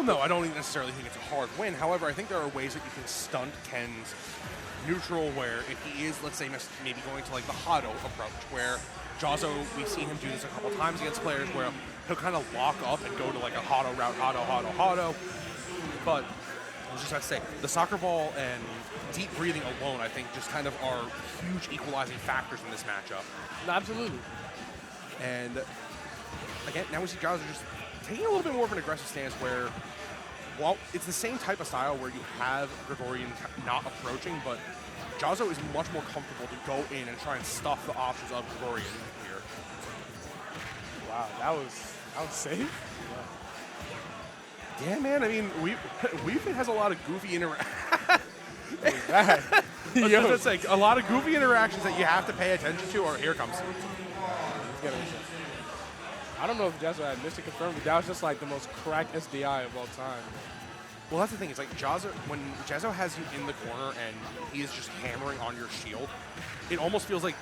No, I don't necessarily think it's a hard win. However, I think there are ways that you can stunt Ken's neutral where if he is, let's say, maybe going to like the Hado approach, where Jahzzo, we've seen him do this a couple times against players where he'll kind of lock up and go to like a Hado route, Hado. But I was just about to say, the soccer ball and deep breathing alone, I think, just kind of are huge equalizing factors in this matchup. No, absolutely. And again, now we see Jahzzo just taking a little bit more of an aggressive stance where, while it's the same type of style where you have Gregorian not approaching, but Jahzzo is much more comfortable to go in and try and stuff the options of Gregorian here. Wow, that was safe. Yeah, man. I mean, Weefit has a lot of goofy interactions. It's like a lot of goofy interactions that you have to pay attention to. Or here it comes. I don't know if Jahzzo had missed it confirmed, but that was just like the most cracked SDI of all time. Well, that's the thing. It's like Jahzzo, when Jahzzo has you in the corner and he is just hammering on your shield, it almost feels like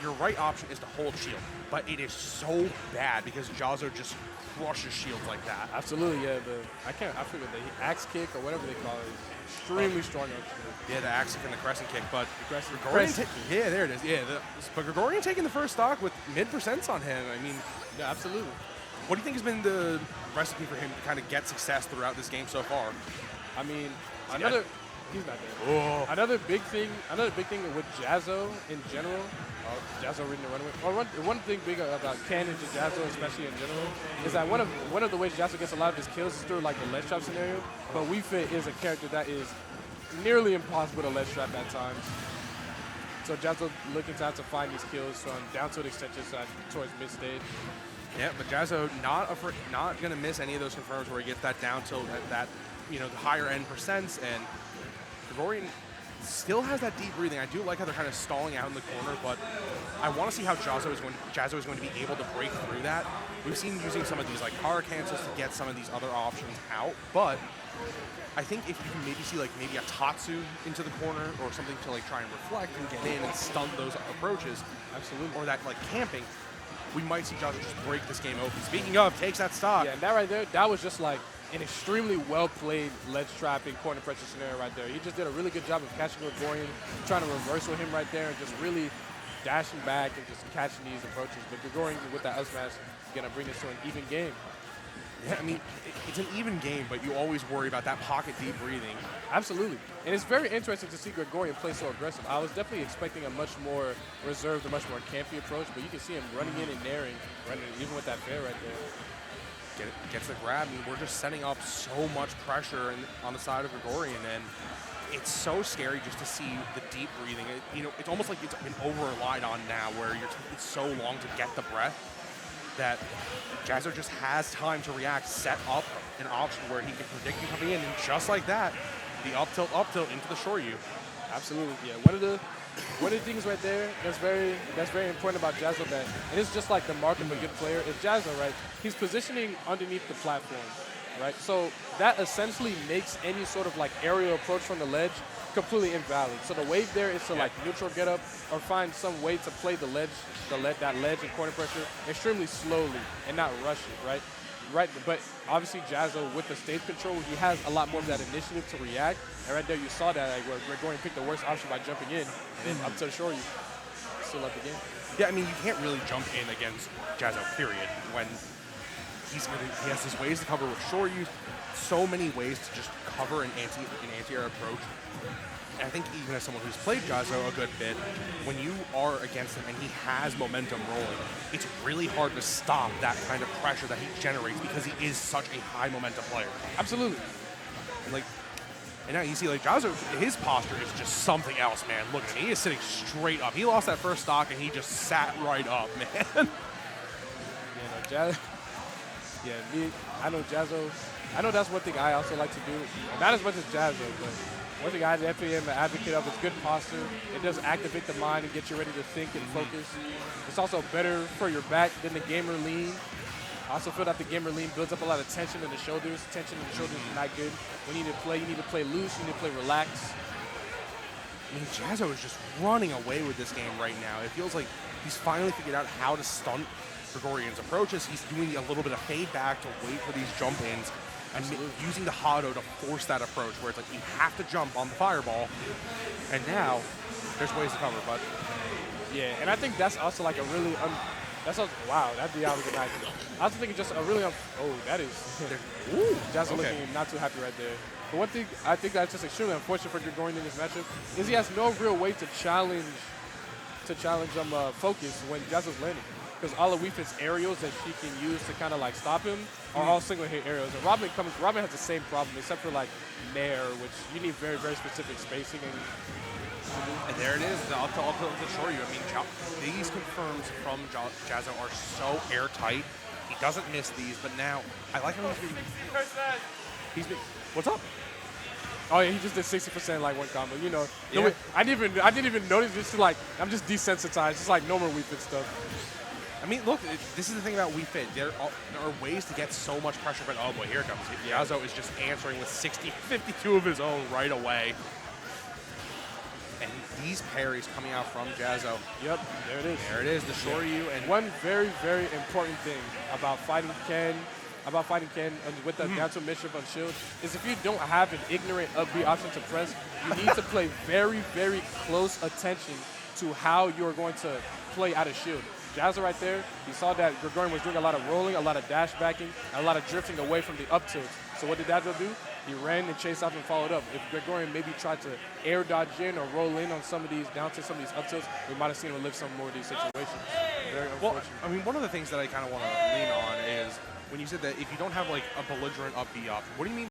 your right option is to hold shield. But it is so bad because Jahzzo just crushes shields like that. Absolutely, yeah. I forget the axe kick or whatever they call it. Extremely strong on shield. Yeah, the axe kick and the crescent kick, but Gregorian yeah, there it is. Yeah, but Gregorian taking the first stock with mid-percents on him. I mean, yeah, absolutely. What do you think has been the recipe for him to kind of get success throughout this game so far? I mean, he's not there. Oh. Another big thing with Jahzzo in general, Jahzzo reading the runaway. Or one thing big about Ken and Jahzzo, especially in general, is that one of the ways Jahzzo gets a lot of his kills is through like the ledge trap scenario. But Weefit is a character that is nearly impossible to ledge trap at times. So Jahzzo looking to have to find these kills from down to the extension side towards mid stage. Yeah, but Jahzzo not going to miss any of those confirms where he gets that down tilt that the higher end percents, and Gregorian still has that deep breathing. I do like how they're kind of stalling out in the corner, but I want to see how Jahzzo is going to be able to break through that. We've seen him using some of these like power cancels to get some of these other options out, but I think if you can maybe see like maybe a Tatsu into the corner or something to like try and reflect and get in and stun those approaches, absolutely, or that like camping, we might see Jahzzo just break this game open. Speaking of, takes that stock. Yeah, and that right there, that was just like an extremely well-played ledge trapping corner pressure scenario right there. He just did a really good job of catching Gregorian, trying to reverse with him right there, and just really dashing back and just catching these approaches. But Gregorian, with that up smash, is going to bring this to an even game. Yeah, I mean, it's an even game, but you always worry about that pocket deep breathing. Absolutely. And it's very interesting to see Gregorian play so aggressive. I was definitely expecting a much more reserved, a much more campy approach, but you can see him running in and naring, even with that fair right there. Gets the grab. I mean, we're just setting up so much pressure on the side of Gregorian, and it's so scary just to see the deep breathing. It's almost like it's been over-relied on now, where it's so long to get the breath that Jahzzo just has time to react, set up an option where he can predict you coming in, and just like that, the up tilt into the Shoryu. Absolutely, yeah. One of the things right there that's very important about Jahzzo, that, and it's just like the mark of a good player, is Jahzzo, right? He's positioning underneath the platform, right? So that essentially makes any sort of like aerial approach from the ledge completely invalid. So the wave there is to like neutral get up or find some way to play that ledge and corner pressure extremely slowly and not rush it, right? Right, but obviously Jahzzo, with the stage control, he has a lot more of that initiative to react. And right there, you saw that like, where Gregorian picked the worst option by jumping in, then up to the shore, you still up the game. Yeah, I mean, you can't really jump in against Jahzzo, period, when he has his ways to cover with Shoryu, so many ways to just cover an anti-air approach. And I think even as someone who's played Jahzzo a good bit, when you are against him and he has momentum rolling, it's really hard to stop that kind of pressure that he generates because he is such a high momentum player. Absolutely. And now you see like Jahzzo, his posture is just something else, man. Look at him, he is sitting straight up. He lost that first stock and he just sat right up, man. I know Jahzzo. I know that's one thing I also like to do. Not as much as Jahzzo, but one thing I definitely am an advocate of is good posture. It does activate the mind and get you ready to think and focus. It's also better for your back than the gamer lean. I also feel that the gamer lean builds up a lot of tension in the shoulders. Tension in the shoulders is not good. When you need to play loose, you need to play relaxed. I mean, Jahzzo is just running away with this game right now. It feels like he's finally figured out how to stunt Gregorian's approaches. He's doing a little bit of fade back to wait for these jump ins. and Absolutely. using the Hado to force that approach where it's like you have to jump on the fireball, and now there's ways to cover, but Yeah, and I think that's also like a really, that's also, wow, that'd be out of the night. I also think it's just a really, oh, that is, ooh, Jahzzo okay. looking not too happy right there. But one thing I think that's just extremely unfortunate for Gregorian in this matchup is he has no real way to challenge Focus when Jahzzo's landing. Because all of Weefit's aerials that she can use to kind of like stop him are all single hit aerials. And Robin has the same problem except for like Nair, which you need very, very specific spacing. And there it is. I'll show you. I mean, these confirms from Jahzzo are so airtight. He doesn't miss these, but now I like how he's been. What's up? Oh yeah, he just did 60% like one combo. You know, Yeah. I didn't even notice. Just like I'm just desensitized. It's like no more Weefit stuff. I mean, look, this is the thing about Wii Fit. There are ways to get so much pressure, but oh boy, here it comes. Jahzzo is just answering with 52 of his own right away. And these parries coming out from Jahzzo. Yep, there it is. There it is, the Shoryu. And one very, very important thing about fighting Ken with the down to mischief on shield is if you don't have an ignorant up-B option to press, you need to play very, very close attention to how you're going to play out of shield. Jahzzo right there, he saw that Gregorian was doing a lot of rolling, a lot of dash backing, and a lot of drifting away from the up tilts. So what did Jahzzo do? He ran and chased off and followed up. If Gregorian maybe tried to air dodge in or roll in on some of these down to some of these up tilts, we might have seen him live some more of these situations. Very unfortunate. I mean, one of the things that I kind of want to lean on is when you said that if you don't have like a belligerent up B option, what do you mean